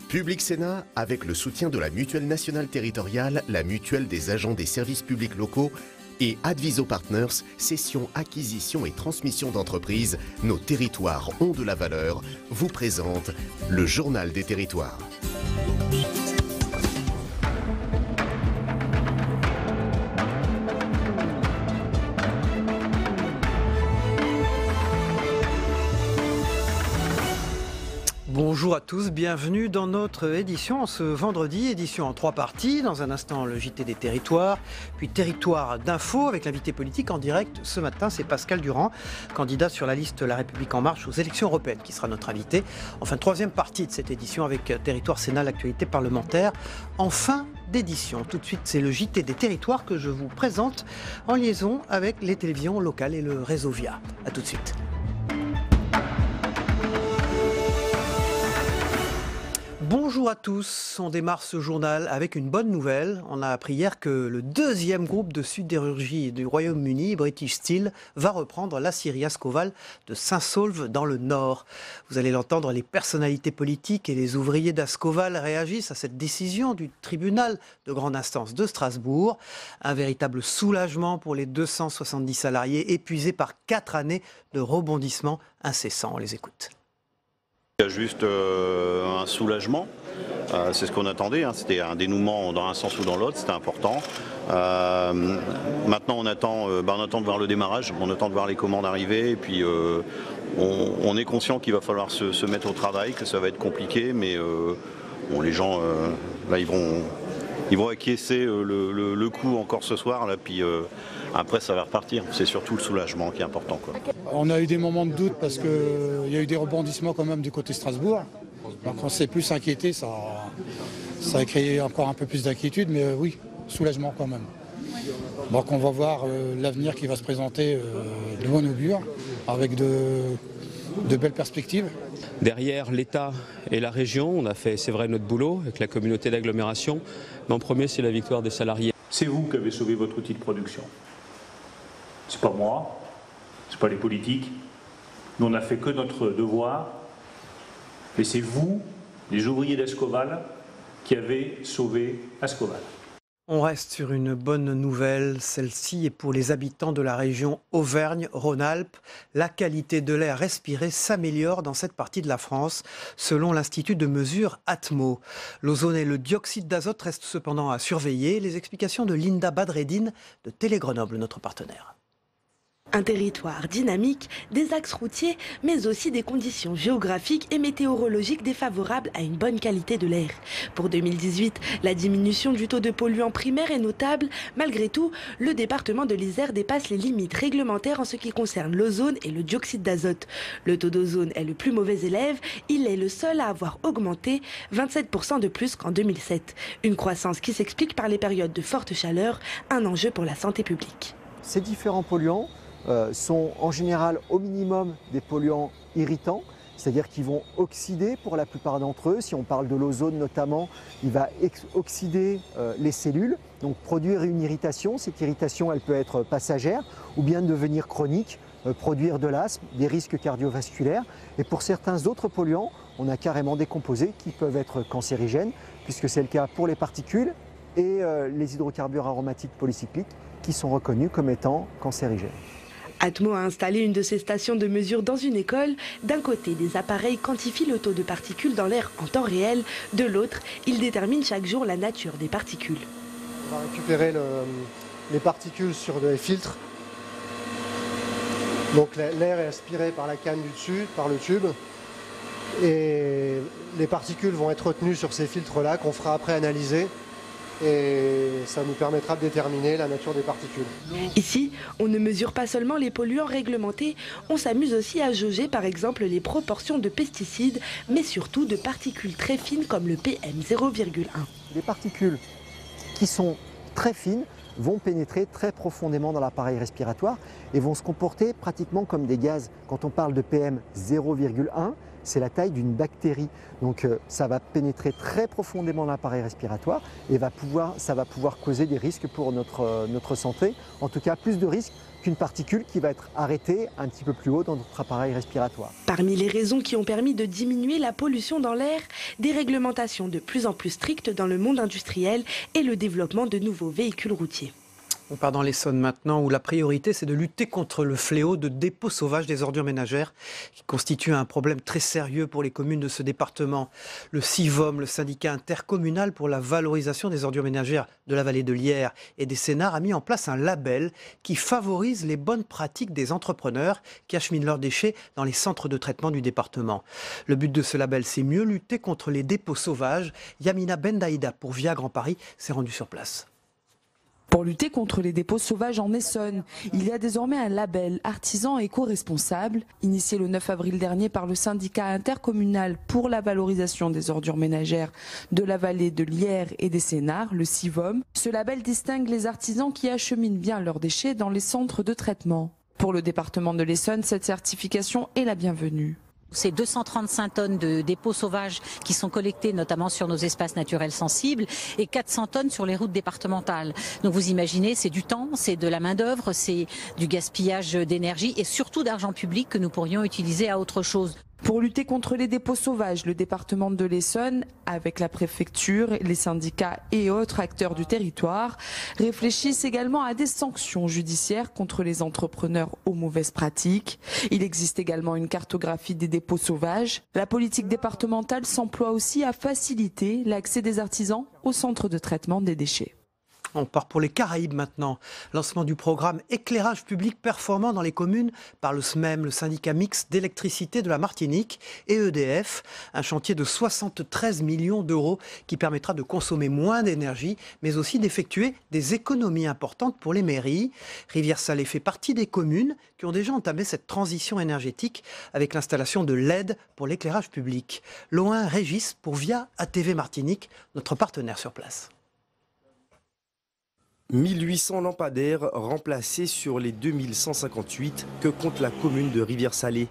Public Sénat, avec le soutien de la Mutuelle nationale territoriale, la Mutuelle des agents des services publics locaux et Adviso Partners, cession, acquisition et transmission d'entreprises, nos territoires ont de la valeur, vous présente le Journal des territoires. Bonjour à tous, bienvenue dans notre édition ce vendredi, édition en 3 parties. Dans un instant, le JT des territoires, puis territoire d'info avec l'invité politique en direct. Ce matin, c'est Pascal Durand, candidat sur la liste La République En Marche aux élections européennes, qui sera notre invité. Enfin, troisième partie de cette édition avec Territoire Sénat, l'actualité parlementaire. En fin d'édition, tout de suite, c'est le JT des territoires que je vous présente en liaison avec les télévisions locales et le réseau VIA. A tout de suite. Bonjour à tous, on démarre ce journal avec une bonne nouvelle. On a appris hier que le deuxième groupe de sidérurgie du Royaume-Uni, British Steel, va reprendre l'aciérie Ascoval de Saint-Saulve dans le Nord. Vous allez l'entendre, les personnalités politiques et les ouvriers d'Ascoval réagissent à cette décision du tribunal de grande instance de Strasbourg. Un véritable soulagement pour les 270 salariés épuisés par 4 années de rebondissement incessant. On les écoute. Il y a juste un soulagement, c'est ce qu'on attendait, hein. C'était un dénouement dans un sens ou dans l'autre, c'était important. Maintenant on attend de voir le démarrage, on attend de voir les commandes arriver et puis on est conscient qu'il va falloir se mettre au travail, que ça va être compliqué, mais les gens là ils vont acquiescer le coup encore ce soir, là, puis après ça va repartir. C'est surtout le soulagement qui est important, quoi. On a eu des moments de doute parce qu'il y a eu des rebondissements quand même du côté Strasbourg. Donc on s'est plus inquiété, ça a créé encore un peu plus d'inquiétude, mais oui, soulagement quand même. Donc on va voir l'avenir qui va se présenter de bon augure, avec de belles perspectives. Derrière l'État et la région, on a fait, c'est vrai, notre boulot avec la communauté d'agglomération. Mais en premier, c'est la victoire des salariés. C'est vous qui avez sauvé votre outil de production. C'est pas moi, c'est pas les politiques. Nous, on n'a fait que notre devoir. Et c'est vous, les ouvriers d'Ascoval, qui avez sauvé Ascoval. On reste sur une bonne nouvelle, celle-ci est pour les habitants de la région Auvergne-Rhône-Alpes. La qualité de l'air respiré s'améliore dans cette partie de la France, selon l'Institut de mesure Atmo. L'ozone et le dioxyde d'azote restent cependant à surveiller. Les explications de Linda Badreddine de Télé Grenoble, notre partenaire. Un territoire dynamique, des axes routiers, mais aussi des conditions géographiques et météorologiques défavorables à une bonne qualité de l'air. Pour 2018, la diminution du taux de polluants primaires est notable. Malgré tout, le département de l'Isère dépasse les limites réglementaires en ce qui concerne l'ozone et le dioxyde d'azote. Le taux d'ozone est le plus mauvais élève, il est le seul à avoir augmenté, 27% de plus qu'en 2007. Une croissance qui s'explique par les périodes de forte chaleur, un enjeu pour la santé publique. Ces différents polluants sont en général au minimum des polluants irritants, c'est-à-dire qu'ils vont oxyder pour la plupart d'entre eux. Si on parle de l'ozone notamment, il va oxyder les cellules, donc produire une irritation. Cette irritation, elle peut être passagère ou bien devenir chronique, produire de l'asthme, des risques cardiovasculaires. Et pour certains autres polluants, on a carrément des composés qui peuvent être cancérigènes, puisque c'est le cas pour les particules et les hydrocarbures aromatiques polycycliques qui sont reconnus comme étant cancérigènes. Atmo a installé une de ces stations de mesure dans une école. D'un côté, des appareils quantifient le taux de particules dans l'air en temps réel. De l'autre, ils déterminent chaque jour la nature des particules. On va récupérer les particules sur des filtres. Donc l'air est aspiré par la canne du dessus, par le tube. Et les particules vont être retenues sur ces filtres-là qu'on fera après analyser. Et ça nous permettra de déterminer la nature des particules. Ici, on ne mesure pas seulement les polluants réglementés, on s'amuse aussi à jauger par exemple les proportions de pesticides, mais surtout de particules très fines comme le PM0,1. Les particules qui sont très fines vont pénétrer très profondément dans l'appareil respiratoire et vont se comporter pratiquement comme des gaz. Quand on parle de PM0,1, c'est la taille d'une bactérie. Donc ça va pénétrer très profondément dans l'appareil respiratoire et ça va pouvoir causer des risques pour notre santé. En tout cas, plus de risques donc une particule qui va être arrêtée un petit peu plus haut dans notre appareil respiratoire. Parmi les raisons qui ont permis de diminuer la pollution dans l'air, des réglementations de plus en plus strictes dans le monde industriel et le développement de nouveaux véhicules routiers. On part dans l'Essonne maintenant, où la priorité c'est de lutter contre le fléau de dépôts sauvages des ordures ménagères, qui constitue un problème très sérieux pour les communes de ce département. Le CIVOM, le syndicat intercommunal pour la valorisation des ordures ménagères de la vallée de l'Yerres et des Sénards, a mis en place un label qui favorise les bonnes pratiques des entrepreneurs qui acheminent leurs déchets dans les centres de traitement du département. Le but de ce label, c'est mieux lutter contre les dépôts sauvages. Yamina Bendaïda pour Via Grand Paris s'est rendue sur place. Pour lutter contre les dépôts sauvages en Essonne, il y a désormais un label artisan éco-responsable, initié le 9 avril dernier par le syndicat intercommunal pour la valorisation des ordures ménagères de la vallée de l'Yerres et des Sénards, le CIVOM. Ce label distingue les artisans qui acheminent bien leurs déchets dans les centres de traitement. Pour le département de l'Essonne, cette certification est la bienvenue. C'est 235 tonnes de dépôts sauvages qui sont collectés notamment sur nos espaces naturels sensibles et 400 tonnes sur les routes départementales. Donc vous imaginez, c'est du temps, c'est de la main-d'œuvre, c'est du gaspillage d'énergie et surtout d'argent public que nous pourrions utiliser à autre chose. Pour lutter contre les dépôts sauvages, le département de l'Essonne, avec la préfecture, les syndicats et autres acteurs du territoire, réfléchissent également à des sanctions judiciaires contre les entrepreneurs aux mauvaises pratiques. Il existe également une cartographie des dépôts sauvages. La politique départementale s'emploie aussi à faciliter l'accès des artisans au centre de traitement des déchets. On part pour les Caraïbes maintenant. Lancement du programme éclairage public performant dans les communes par le SMEM, le syndicat mixte d'électricité de la Martinique, et EDF. Un chantier de 73 millions d'euros qui permettra de consommer moins d'énergie, mais aussi d'effectuer des économies importantes pour les mairies. Rivière-Salée fait partie des communes qui ont déjà entamé cette transition énergétique avec l'installation de LED pour l'éclairage public. Loin Régis pour Via ATV Martinique, notre partenaire sur place. 1800 lampadaires remplacés sur les 2158 que compte la commune de Rivière-Salée.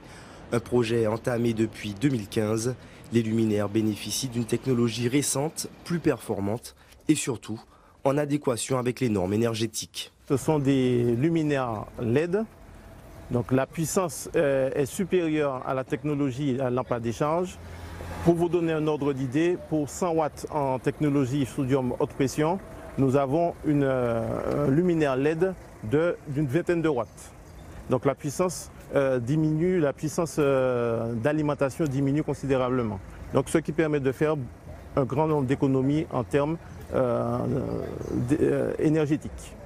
Un projet entamé depuis 2015. Les luminaires bénéficient d'une technologie récente, plus performante et surtout en adéquation avec les normes énergétiques. Ce sont des luminaires LED. Donc la puissance est supérieure à la technologie à lampe à décharge. Pour vous donner un ordre d'idée, pour 100 watts en technologie sodium haute pression, nous avons un luminaire LED d'une vingtaine de watts. Donc la puissance diminue, la puissance d'alimentation diminue considérablement. Donc ce qui permet de faire un grand nombre d'économies en termes énergétiques.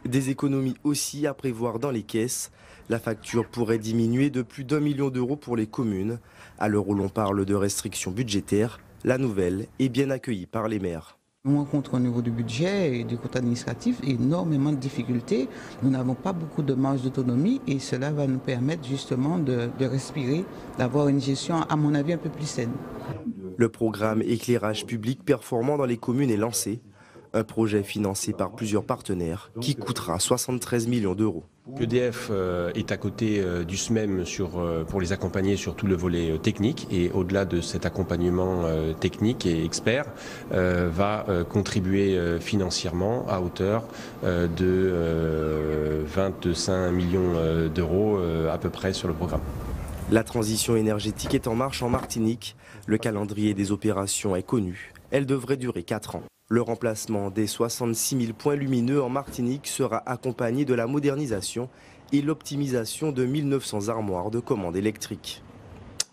Des économies aussi à prévoir dans les caisses. La facture pourrait diminuer de plus d'1 million d'euros pour les communes. À l'heure où l'on parle de restrictions budgétaires, la nouvelle est bien accueillie par les maires. On rencontre au niveau du budget et du côté administratif énormément de difficultés. Nous n'avons pas beaucoup de marge d'autonomie et cela va nous permettre justement de respirer, d'avoir une gestion à mon avis un peu plus saine. Le programme éclairage public performant dans les communes est lancé. Un projet financé par plusieurs partenaires qui coûtera 73 millions d'euros. EDF est à côté du SMEM pour les accompagner sur tout le volet technique et au-delà de cet accompagnement technique et expert va contribuer financièrement à hauteur de 25 millions d'euros à peu près sur le programme. La transition énergétique est en marche en Martinique. Le calendrier des opérations est connu. Elle devrait durer 4 ans. Le remplacement des 66 000 points lumineux en Martinique sera accompagné de la modernisation et l'optimisation de 1900 armoires de commande électrique.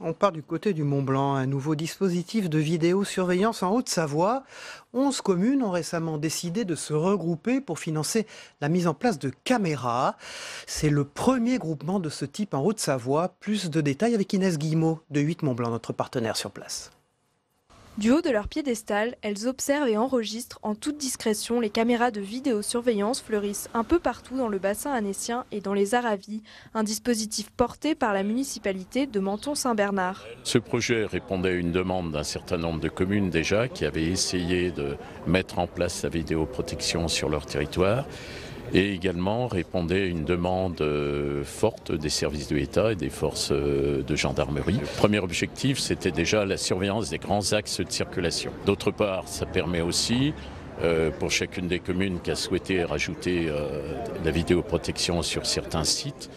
On part du côté du Mont-Blanc, un nouveau dispositif de vidéosurveillance en Haute-Savoie. 11 communes ont récemment décidé de se regrouper pour financer la mise en place de caméras. C'est le premier groupement de ce type en Haute-Savoie. Plus de détails avec Inès Guillemot de 8 Mont-Blanc, notre partenaire sur place. Du haut de leur piédestal, elles observent et enregistrent en toute discrétion les caméras de vidéosurveillance fleurissent un peu partout dans le bassin annécien et dans les Aravis, un dispositif porté par la municipalité de Menton-Saint-Bernard. Ce projet répondait à une demande d'un certain nombre de communes déjà qui avaient essayé de mettre en place la vidéoprotection sur leur territoire. Et également répondait à une demande forte des services de l'État et des forces de gendarmerie. Le premier objectif, c'était déjà la surveillance des grands axes de circulation. D'autre part, ça permet aussi pour chacune des communes qui a souhaité rajouter la vidéoprotection sur certains sites,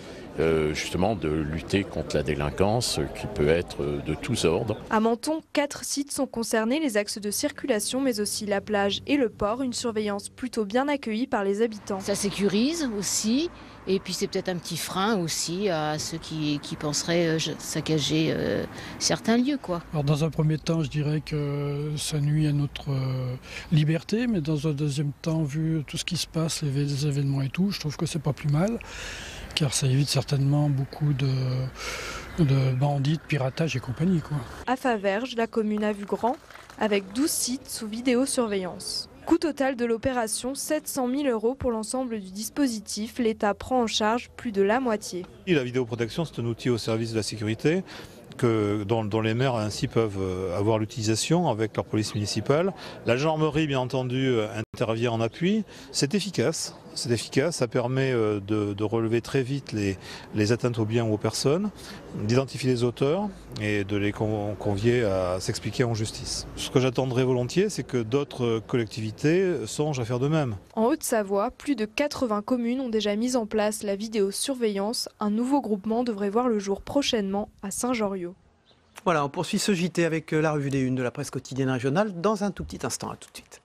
justement de lutter contre la délinquance qui peut être de tous ordres. À Menton, 4 sites sont concernés, les axes de circulation mais aussi la plage et le port, une surveillance plutôt bien accueillie par les habitants. Ça sécurise aussi. Et puis c'est peut-être un petit frein aussi à ceux qui penseraient saccager certains lieux, quoi. Alors dans un premier temps, je dirais que ça nuit à notre liberté, mais dans un deuxième temps, vu tout ce qui se passe, les événements et tout, je trouve que c'est pas plus mal, car ça évite certainement beaucoup de bandits, de piratage et compagnie, quoi. À Faverges, la commune a vu grand, avec 12 sites sous vidéosurveillance. Coût total de l'opération, 700 000 € pour l'ensemble du dispositif. L'État prend en charge plus de la moitié. La vidéoprotection, c'est un outil au service de la sécurité dont les maires ainsi peuvent avoir l'utilisation avec leur police municipale. La gendarmerie, bien entendu, intervient en appui. C'est efficace. Ça permet de relever très vite les atteintes aux biens ou aux personnes, d'identifier les auteurs et de les convier à s'expliquer en justice. Ce que j'attendrais volontiers, c'est que d'autres collectivités songent à faire de même. En Haute-Savoie, plus de 80 communes ont déjà mis en place la vidéosurveillance. Un nouveau groupement devrait voir le jour prochainement à Saint-Joriot. Voilà, on poursuit ce JT avec la revue des unes de la presse quotidienne régionale dans un tout petit instant. À tout de suite.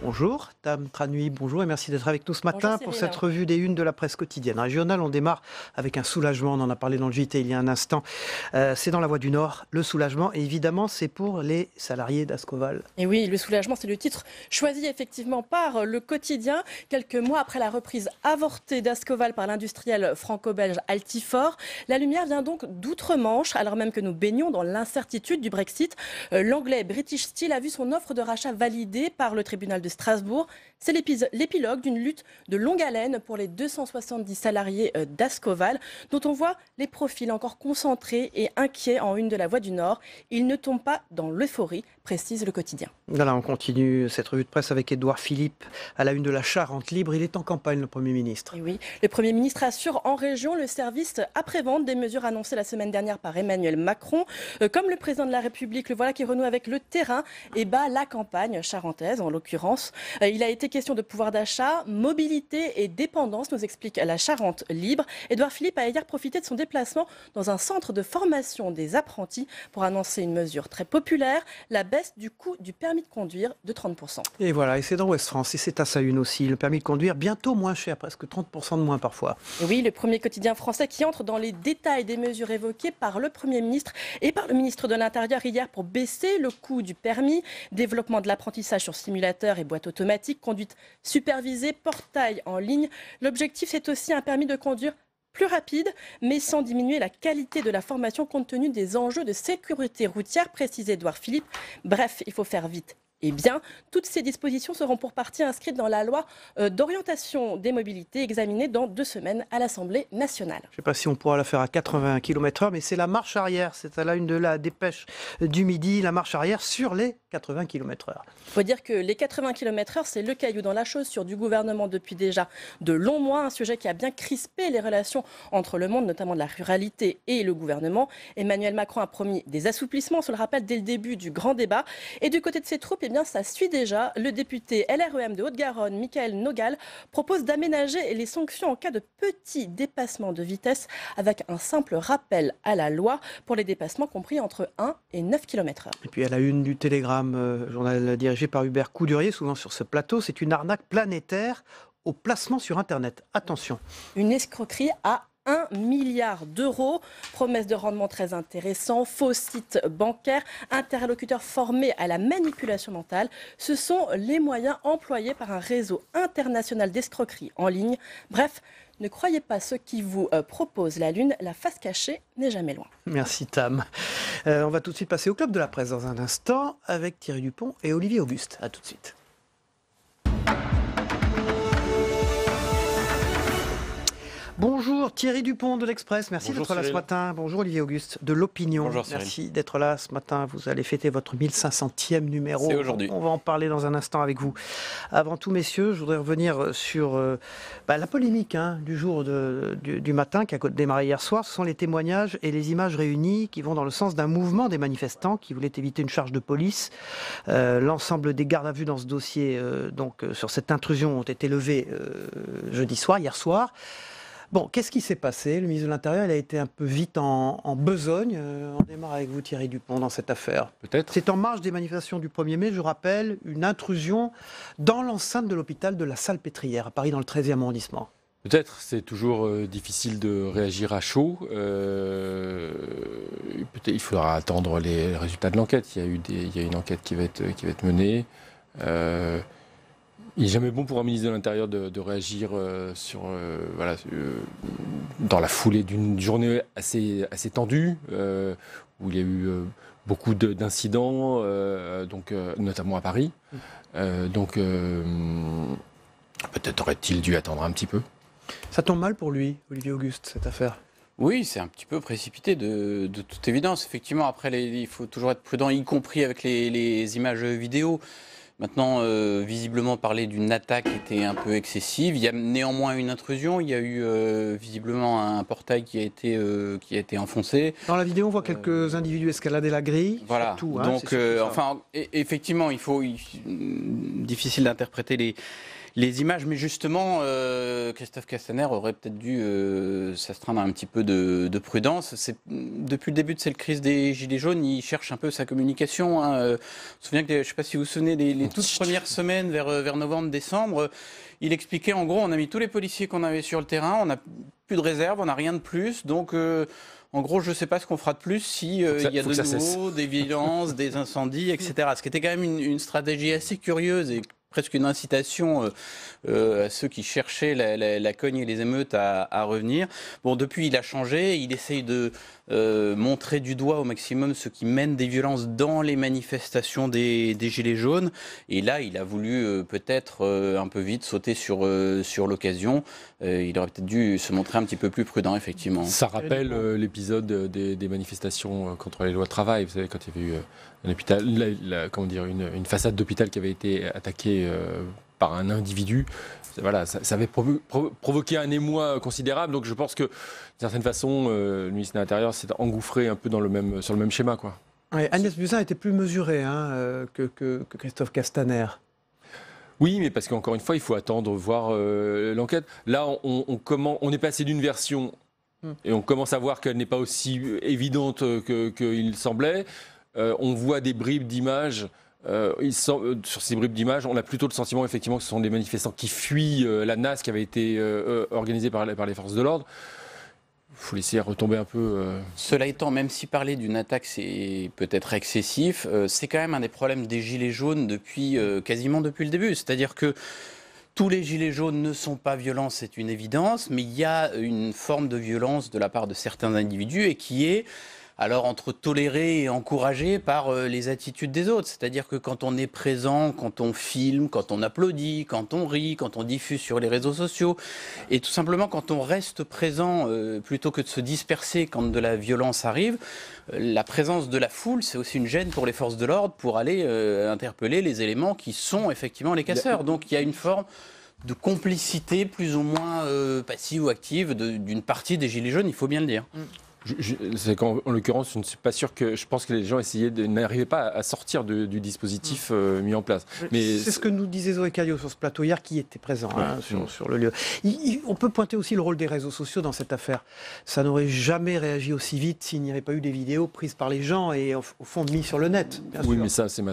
Bonjour, Tam Tranui, bonjour et merci d'être avec nous ce matin pour cette revue des unes de la presse quotidienne régionale. On démarre avec un soulagement, on en a parlé dans le JT il y a un instant. C'est dans la Voix du Nord, le soulagement, et évidemment c'est pour les salariés d'Ascoval. Et oui, le soulagement, c'est le titre choisi effectivement par le quotidien. Quelques mois après la reprise avortée d'Ascoval par l'industriel franco-belge Altifort, la lumière vient donc d'outre-Manche, alors même que nous baignons dans l'incertitude du Brexit. L'anglais British Steel a vu son offre de rachat validée par le tribunal de Strasbourg. C'est l'épilogue d'une lutte de longue haleine pour les 270 salariés d'Ascoval, dont on voit les profils encore concentrés et inquiets en une de la Voix du Nord. Ils ne tombent pas dans l'euphorie, précise le quotidien. Voilà, on continue cette revue de presse avec Édouard Philippe à la une de la Charente libre. Il est en campagne, le Premier ministre. Et oui, le Premier ministre assure en région le service après-vente des mesures annoncées la semaine dernière par Emmanuel Macron. Comme le président de la République, le voilà qui renoue avec le terrain et bat la campagne charentaise en l'occurrence. Il a été question de pouvoir d'achat, mobilité et dépendance, nous explique la Charente libre. Édouard Philippe a hier profité de son déplacement dans un centre de formation des apprentis pour annoncer une mesure très populaire, la baisse du coût du permis de conduire de 30%. Et voilà, et c'est dans Ouest France, et c'est à sa une aussi, le permis de conduire bientôt moins cher, presque 30% de moins parfois. Et oui, le premier quotidien français qui entre dans les détails des mesures évoquées par le Premier ministre et par le ministre de l'Intérieur hier pour baisser le coût du permis, développement de l'apprentissage sur simulateur et boîte automatique, conduite supervisée, portail en ligne. L'objectif, c'est aussi un permis de conduire plus rapide, mais sans diminuer la qualité de la formation compte tenu des enjeux de sécurité routière, précise Édouard Philippe. Bref, il faut faire vite. Eh bien, toutes ces dispositions seront pour partie inscrites dans la loi d'orientation des mobilités examinée dans 2 semaines à l'Assemblée nationale. Je ne sais pas si on pourra la faire à 80 km/h, mais c'est la marche arrière. C'est à la une de la dépêche du midi, la marche arrière sur les 80 km/h. Il faut dire que les 80 km/h, c'est le caillou dans la chaussure du gouvernement depuis déjà de longs mois, un sujet qui a bien crispé les relations entre le monde, notamment de la ruralité, et le gouvernement. Emmanuel Macron a promis des assouplissements, on se le rappelle, dès le début du grand débat. Et du côté de ses troupes, eh bien, ça suit déjà. Le député LREM de Haute-Garonne, Michael Nogal, propose d'aménager les sanctions en cas de petits dépassements de vitesse avec un simple rappel à la loi pour les dépassements compris entre 1 et 9 km/h. Et puis à la une du Télégramme, journal dirigé par Hubert Coudurier, souvent sur ce plateau, c'est une arnaque planétaire au placement sur Internet. Attention. Une escroquerie à 1 milliard d'euros, promesse de rendement très intéressant, faux sites bancaires, interlocuteurs formés à la manipulation mentale. Ce sont les moyens employés par un réseau international d'escroquerie en ligne. Bref, ne croyez pas ceux qui vous proposent la lune, la face cachée n'est jamais loin. Merci Tam. On va tout de suite passer au Club de la Presse dans un instant avec Thierry Dupont et Olivier Auguste. A tout de suite. Bonjour Thierry Dupont de l'Express, merci d'être là ce matin. Bonjour Olivier Auguste de l'Opinion. Bonjour, merci d'être là ce matin. Vous allez fêter votre 1500e numéro. C'est aujourd'hui. On va en parler dans un instant avec vous. Avant tout, messieurs, je voudrais revenir sur la polémique du jour du matin qui a démarré hier soir. Ce sont les témoignages et les images réunies qui vont dans le sens d'un mouvement des manifestants qui voulaient éviter une charge de police. L'ensemble des gardes à vue dans ce dossier, sur cette intrusion, ont été levés hier soir. Bon, qu'est-ce qui s'est passé? Le ministre de l'Intérieur, il a été un peu vite en besogne. On démarre avec vous, Thierry Dupont, dans cette affaire. Peut-être. C'est en marge des manifestations du 1er mai, je rappelle, une intrusion dans l'enceinte de l'hôpital de la Salpêtrière, à Paris, dans le 13e arrondissement. Peut-être, c'est toujours difficile de réagir à chaud. Il faudra attendre les résultats de l'enquête. Il y a une enquête qui va être menée. Il n'est jamais bon pour un ministre de l'Intérieur de réagir dans la foulée d'une journée assez tendue, où il y a eu beaucoup d'incidents, notamment à Paris. Peut-être aurait-il dû attendre un petit peu. Ça tombe mal pour lui, Olivier Auguste, cette affaire? Oui, c'est un petit peu précipité de toute évidence. Effectivement, après, il faut toujours être prudent, y compris avec les images vidéo. Maintenant, visiblement, parler d'une attaque était un peu excessive. Il y a néanmoins une intrusion. Il y a eu visiblement un portail qui a été enfoncé. Dans la vidéo, on voit quelques individus escalader la grille. Voilà. Surtout, donc, effectivement, difficile d'interpréter les images, mais justement, Christophe Castaner aurait peut-être dû s'astreindre à un petit peu de prudence. Depuis le début de cette crise des Gilets jaunes, il cherche un peu sa communication. Je me souviens que, je ne sais pas si vous vous souvenez, les toutes premières semaines, vers novembre-décembre, il expliquait, en gros, on a mis tous les policiers qu'on avait sur le terrain, on n'a plus de réserve, on n'a rien de plus, donc... En gros, je ne sais pas ce qu'on fera de plus s'il y a de nouveau des violences, des incendies, etc. Ce qui était quand même une stratégie assez curieuse et presque une incitation à ceux qui cherchaient la cogne et les émeutes à revenir. Bon, depuis, il a changé. Il essaye de montrer du doigt au maximum ceux qui mènent des violences dans les manifestations des Gilets jaunes. Et là, il a voulu peut-être un peu vite sauter sur l'occasion. Il aurait peut-être dû se montrer un petit peu plus prudent, effectivement. Ça rappelle l'épisode des manifestations contre les lois de travail. Vous savez, quand il y avait eu un hôpital, une façade d'hôpital qui avait été attaquée par un individu. Voilà, ça avait provoqué un émoi considérable. Donc je pense que, d'une certaine façon, le ministre de l'Intérieur s'est engouffré un peu sur le même schéma, quoi. Ouais, Agnès Buzyn était plus mesurée que Christophe Castaner. Oui, mais parce qu'encore une fois, il faut attendre, voir l'enquête. Là, on est passé d'une version et on commence à voir qu'elle n'est pas aussi évidente qu'il semblait. On voit des bribes d'images. Sur ces bribes d'images, on a plutôt le sentiment effectivement que ce sont des manifestants qui fuient la NAS qui avait été organisée par les forces de l'ordre. Il faut laisser retomber un peu. Cela étant, même si parler d'une attaque c'est peut-être excessif, c'est quand même un des problèmes des Gilets jaunes quasiment depuis le début. C'est-à-dire que tous les Gilets jaunes ne sont pas violents, c'est une évidence, mais il y a une forme de violence de la part de certains individus et qui est... Alors entre toléré et encouragé par les attitudes des autres. C'est-à-dire que quand on est présent, quand on filme, quand on applaudit, quand on rit, quand on diffuse sur les réseaux sociaux, et tout simplement quand on reste présent plutôt que de se disperser quand de la violence arrive, la présence de la foule, c'est aussi une gêne pour les forces de l'ordre pour aller interpeller les éléments qui sont effectivement les casseurs. Donc il y a une forme de complicité plus ou moins passive ou active d'une partie des Gilets jaunes, il faut bien le dire. C'est qu'en l'occurrence, je ne suis pas sûr que... Je pense que les gens n'arrivaient pas à sortir du dispositif mis en place. Mais c'est ce que nous disait Zoé Caillot sur ce plateau hier, qui était présent sur le lieu. On peut pointer aussi le rôle des réseaux sociaux dans cette affaire. Ça n'aurait jamais réagi aussi vite s'il n'y avait pas eu des vidéos prises par les gens et au fond mises sur le net. Oui, mais ça, c'est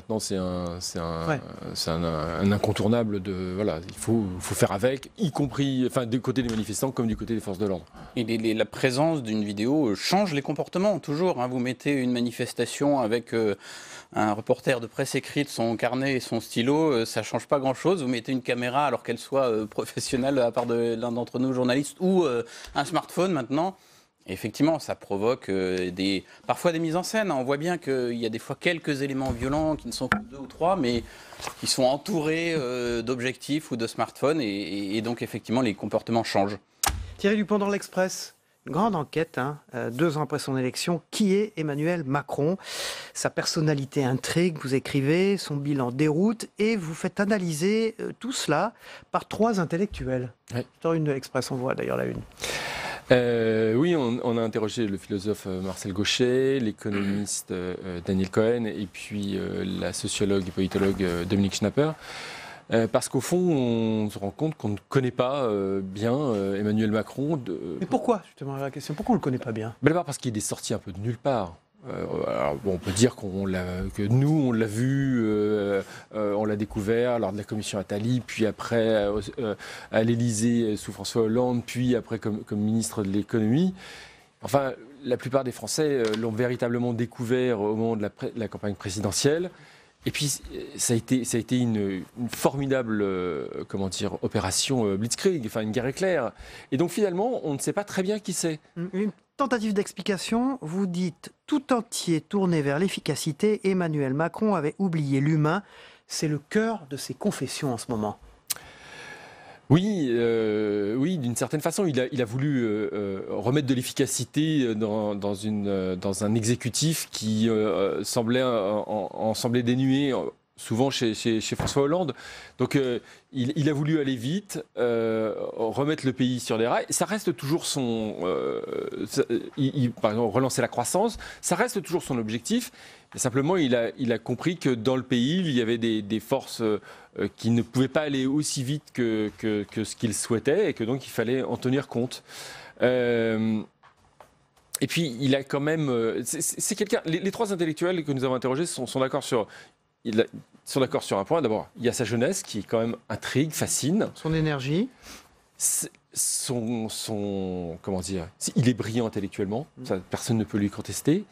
un incontournable. Voilà, il faut faire avec, y compris du côté des manifestants comme du côté des forces de l'ordre. Et la présence d'une vidéo change les comportements, toujours. Vous mettez une manifestation avec un reporter de presse écrite, son carnet et son stylo, ça ne change pas grand-chose. Vous mettez une caméra, alors qu'elle soit professionnelle, à part de l'un d'entre nous, journalistes, ou un smartphone maintenant. Et effectivement, ça provoque parfois des mises en scène. On voit bien qu'il y a des fois quelques éléments violents qui ne sont que 2 ou 3, mais qui sont entourés d'objectifs ou de smartphones. Et donc, effectivement, les comportements changent. Thierry Dupont dans l'Express. Une grande enquête, 2 ans après son élection. Qui est Emmanuel Macron? Sa personnalité intrigue, vous écrivez, son bilan déroute, et vous faites analyser tout cela par 3 intellectuels. Oui. Sur une de l'Express, on voit d'ailleurs la une. Oui, on a interrogé le philosophe Marcel Gauchet, l'économiste Daniel Cohen et puis la sociologue et politologue Dominique Schnapper. Parce qu'au fond, on se rend compte qu'on ne connaît pas bien Emmanuel Macron. Mais pourquoi, justement, la question, pourquoi on ne le connaît pas bien? D'abord parce qu'il est sorti un peu de nulle part. Alors, bon, on peut dire que nous, on l'a vu, on l'a découvert lors de la commission Attali, puis après à l'Élysée sous François Hollande, puis après comme ministre de l'économie. Enfin, la plupart des Français l'ont véritablement découvert au moment de la campagne présidentielle. Et puis, ça a été une formidable opération Blitzkrieg, enfin une guerre éclair. Et donc finalement, on ne sait pas très bien qui c'est. Une tentative d'explication, vous dites tout entier tourné vers l'efficacité, Emmanuel Macron avait oublié l'humain. C'est le cœur de ses confessions en ce moment. Oui, d'une certaine façon, il a voulu remettre de l'efficacité dans un exécutif qui semblait dénué, souvent chez François Hollande. Donc, il a voulu aller vite, remettre le pays sur des rails. Ça reste toujours par exemple, relancer la croissance, ça reste toujours son objectif. Mais simplement, il a compris que dans le pays, il y avait des forces qui ne pouvaient pas aller aussi vite que ce qu'il souhaitait et que donc il fallait en tenir compte. Et puis, il a quand même... c'est quelqu'un... Les 3 intellectuels que nous avons interrogés sont d'accord sur... Ils sont d'accord sur un point. D'abord, il y a sa jeunesse qui quand même intrigue, fascine. Son énergie. Comment dire, il est brillant intellectuellement, ça, personne ne peut lui contester.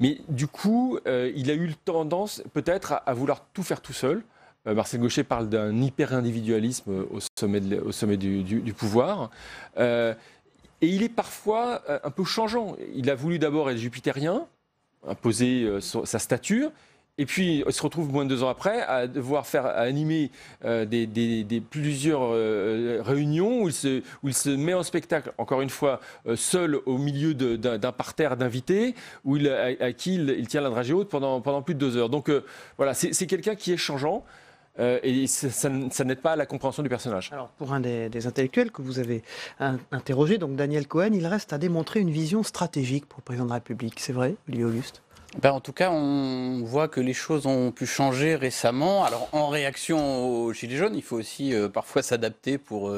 Mais du coup, il a eu tendance peut-être à vouloir tout faire tout seul. Marcel Gauchet parle d'un hyper-individualisme au sommet du pouvoir. Et il est parfois un peu changeant. Il a voulu d'abord être jupitérien, imposer sa stature. Et puis, il se retrouve moins de 2 ans après à devoir animer plusieurs réunions où il se met en spectacle, encore une fois, seul au milieu d'un parterre d'invités, à qui il tient la dragée haute pendant plus de 2 heures. Donc voilà, c'est quelqu'un qui est changeant. Et ça n'aide pas à la compréhension du personnage. Alors, pour un des intellectuels que vous avez interrogé, donc Daniel Cohen, il reste à démontrer une vision stratégique pour le président de la République. C'est vrai, Olivier Auguste? En tout cas, on voit que les choses ont pu changer récemment. Alors, en réaction aux Gilets jaunes, il faut aussi parfois s'adapter pour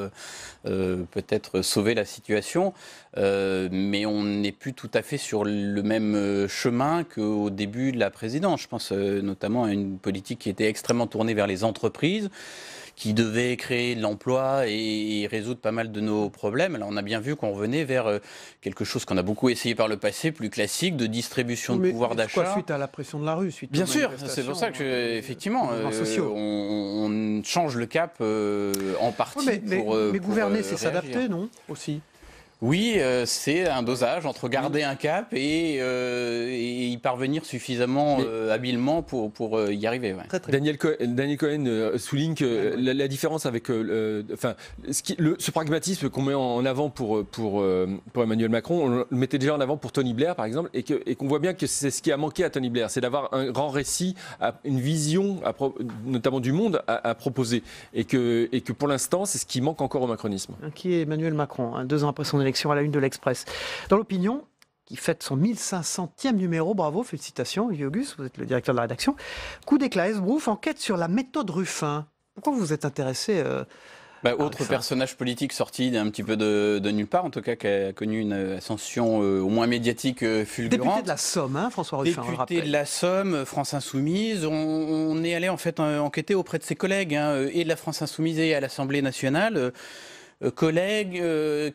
peut-être sauver la situation. Mais on n'est plus tout à fait sur le même chemin qu'au début de la présidence. Je pense notamment à une politique qui était extrêmement tournée vers les entreprises, qui devait créer de l'emploi et résoudre pas mal de nos problèmes. Alors on a bien vu qu'on revenait vers quelque chose qu'on a beaucoup essayé par le passé, plus classique, de distribution de pouvoir d'achat. Suite à la pression de la rue, bien sûr, c'est pour ça que effectivement, on change le cap en partie. Mais gouverner, c'est s'adapter, non? Aussi. Oui, c'est un dosage entre garder un cap et y parvenir suffisamment habilement pour y arriver. Ouais. Daniel Cohen souligne que la différence avec ce pragmatisme qu'on met en avant pour Emmanuel Macron, on le mettait déjà en avant pour Tony Blair par exemple, et qu'on voit bien que c'est ce qui a manqué à Tony Blair, c'est d'avoir un grand récit, une vision notamment du monde à proposer, et que pour l'instant c'est ce qui manque encore au macronisme. Qui est Emmanuel Macron, 2 ans après son élection à la une de l'Express. Dans l'Opinion, qui fête son 1500e numéro, bravo, félicitations, Olivier Auguste, vous êtes le directeur de la rédaction. Coup d'éclat, Esbrouf, enquête sur la méthode Ruffin. Pourquoi vous vous êtes intéressé autre personnage politique sorti d'un petit peu de nulle part, en tout cas qui a connu une ascension au moins médiatique fulgurante. Député de la Somme, François Ruffin. Député de la Somme, France Insoumise. On est allé en fait enquêter auprès de ses collègues, et de la France Insoumise et à l'Assemblée nationale. Collègues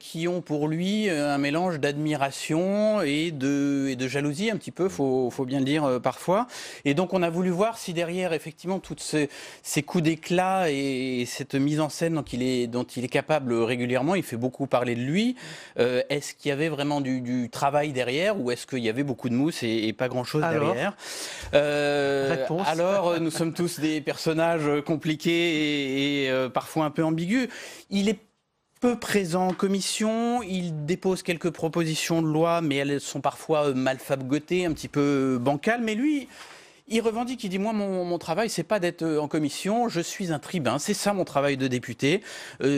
qui ont pour lui un mélange d'admiration et de jalousie un petit peu, faut bien le dire parfois. Et donc on a voulu voir si derrière effectivement tous ces coups d'éclat et cette mise en scène dont il est capable régulièrement, il fait beaucoup parler de lui, est-ce qu'il y avait vraiment du travail derrière, ou est-ce qu'il y avait beaucoup de mousse et pas grand-chose derrière? Alors nous sommes tous des personnages compliqués et parfois un peu ambigus. Il est peu présent en commission, il dépose quelques propositions de loi, mais elles sont parfois mal fabotées, un petit peu bancales, mais lui... Il revendique, il dit, moi, mon travail, c'est pas d'être en commission, je suis un tribun. C'est ça mon travail de député,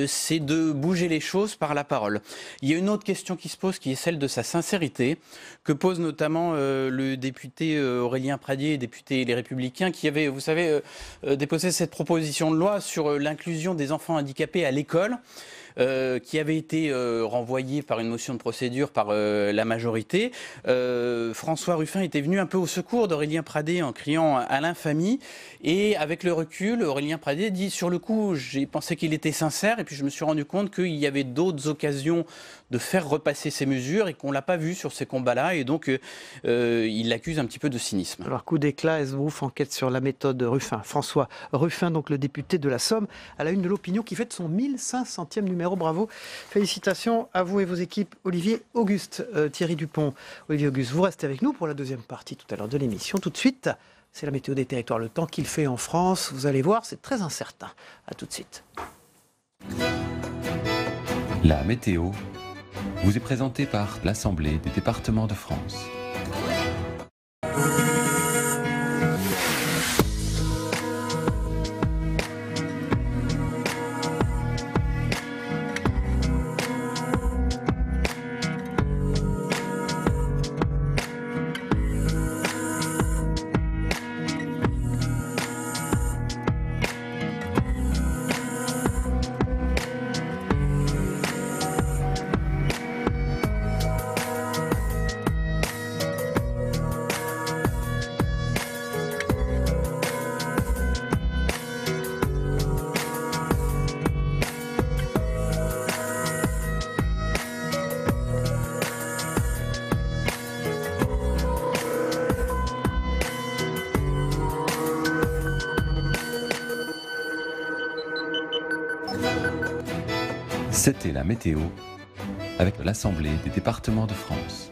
c'est de bouger les choses par la parole. Il y a une autre question qui se pose, qui est celle de sa sincérité, que pose notamment le député Aurélien Pradié, député Les Républicains, qui avait, vous savez, déposé cette proposition de loi sur l'inclusion des enfants handicapés à l'école. Qui avait été renvoyé par une motion de procédure par la majorité. François Ruffin était venu un peu au secours d'Aurélien Pradié en criant à l'infamie. Et avec le recul, Aurélien Pradié dit, sur le coup, j'ai pensé qu'il était sincère et puis je me suis rendu compte qu'il y avait d'autres occasions de faire repasser ces mesures et qu'on ne l'a pas vu sur ces combats-là. Et donc, il l'accuse un petit peu de cynisme. Alors, coup d'éclat, Esbrouf enquête sur la méthode Ruffin. François Ruffin, donc le député de la Somme, à la une de l'Opinion, qui fête son 1500e numéro. Bravo. Félicitations à vous et vos équipes. Olivier Auguste, Thierry Dupont. Olivier Auguste, vous restez avec nous pour la deuxième partie tout à l'heure de l'émission. Tout de suite, c'est la météo des territoires. Le temps qu'il fait en France, vous allez voir, c'est très incertain. À tout de suite. La météo vous est présentée par l'Assemblée des départements de France. C'était la météo avec l'Assemblée des départements de France.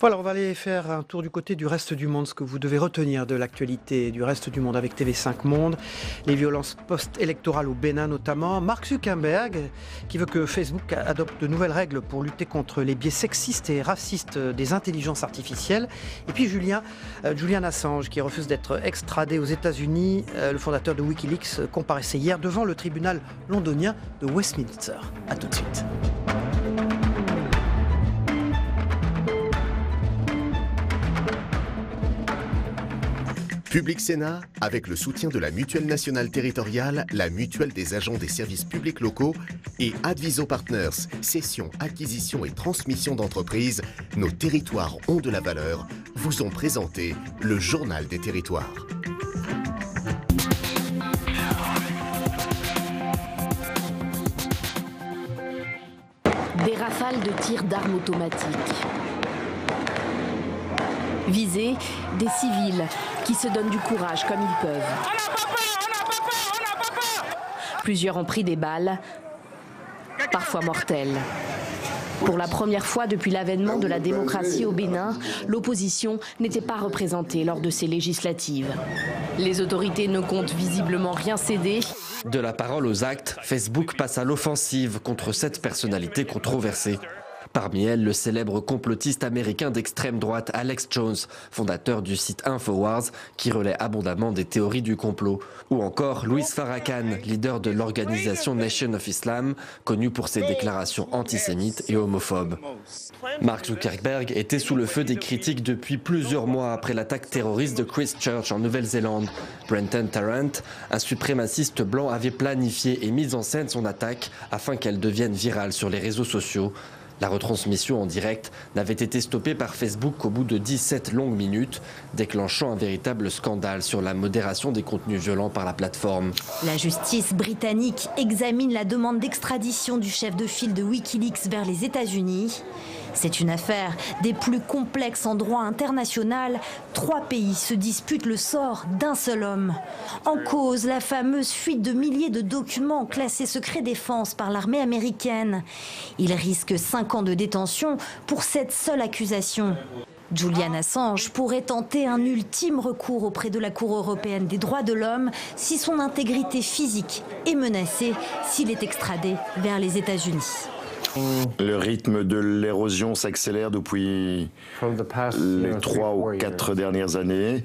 Voilà, on va aller faire un tour du côté du reste du monde, ce que vous devez retenir de l'actualité du reste du monde avec TV5 Monde, les violences post-électorales au Bénin notamment, Mark Zuckerberg qui veut que Facebook adopte de nouvelles règles pour lutter contre les biais sexistes et racistes des intelligences artificielles, et puis Julian Assange qui refuse d'être extradé aux États-Unis. Le fondateur de Wikileaks comparaissait hier devant le tribunal londonien de Westminster. A tout de suite. Public Sénat, avec le soutien de la Mutuelle nationale territoriale, la Mutuelle des agents des services publics locaux et Adviso Partners, cession, acquisition et transmission d'entreprises, nos territoires ont de la valeur, vous ont présenté le Journal des territoires. Des rafales de tirs d'armes automatiques. Visés, des civils qui se donnent du courage comme ils peuvent. Plusieurs ont pris des balles, parfois mortelles. Pour la première fois depuis l'avènement de la démocratie au Bénin, l'opposition n'était pas représentée lors de ces législatives. Les autorités ne comptent visiblement rien céder. De la parole aux actes, Facebook passe à l'offensive contre cette personnalité controversée. Parmi elles, le célèbre complotiste américain d'extrême droite Alex Jones, fondateur du site Infowars, qui relaie abondamment des théories du complot. Ou encore Louis Farrakhan, leader de l'organisation Nation of Islam, connu pour ses déclarations antisémites et homophobes. Mark Zuckerberg était sous le feu des critiques depuis plusieurs mois après l'attaque terroriste de Christchurch en Nouvelle-Zélande. Brenton Tarrant, un suprémaciste blanc, avait planifié et mis en scène son attaque afin qu'elle devienne virale sur les réseaux sociaux. La retransmission en direct n'avait été stoppée par Facebook qu'au bout de 17 longues minutes, déclenchant un véritable scandale sur la modération des contenus violents par la plateforme. La justice britannique examine la demande d'extradition du chef de file de Wikileaks vers les États-Unis. C'est une affaire des plus complexes en droit international. 3 pays se disputent le sort d'un seul homme. En cause, la fameuse fuite de milliers de documents classés secret défense par l'armée américaine. Il risque 5 camp de détention pour cette seule accusation. Julian Assange pourrait tenter un ultime recours auprès de la Cour européenne des droits de l'homme si son intégrité physique est menacée s'il est extradé vers les États-Unis. Le rythme de l'érosion s'accélère depuis les 3 ou 4 dernières années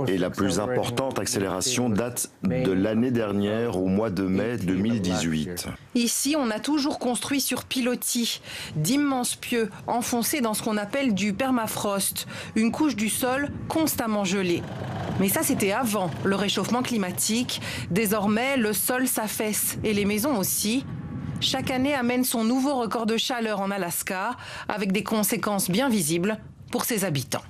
et la plus importante accélération date de l'année dernière au mois de mai 2018. Ici, on a toujours construit sur pilotis, d'immenses pieux enfoncés dans ce qu'on appelle du permafrost, une couche du sol constamment gelée. Mais ça, c'était avant le réchauffement climatique. Désormais, le sol s'affaisse et les maisons aussi. Chaque année amène son nouveau record de chaleur en Alaska, avec des conséquences bien visibles pour ses habitants.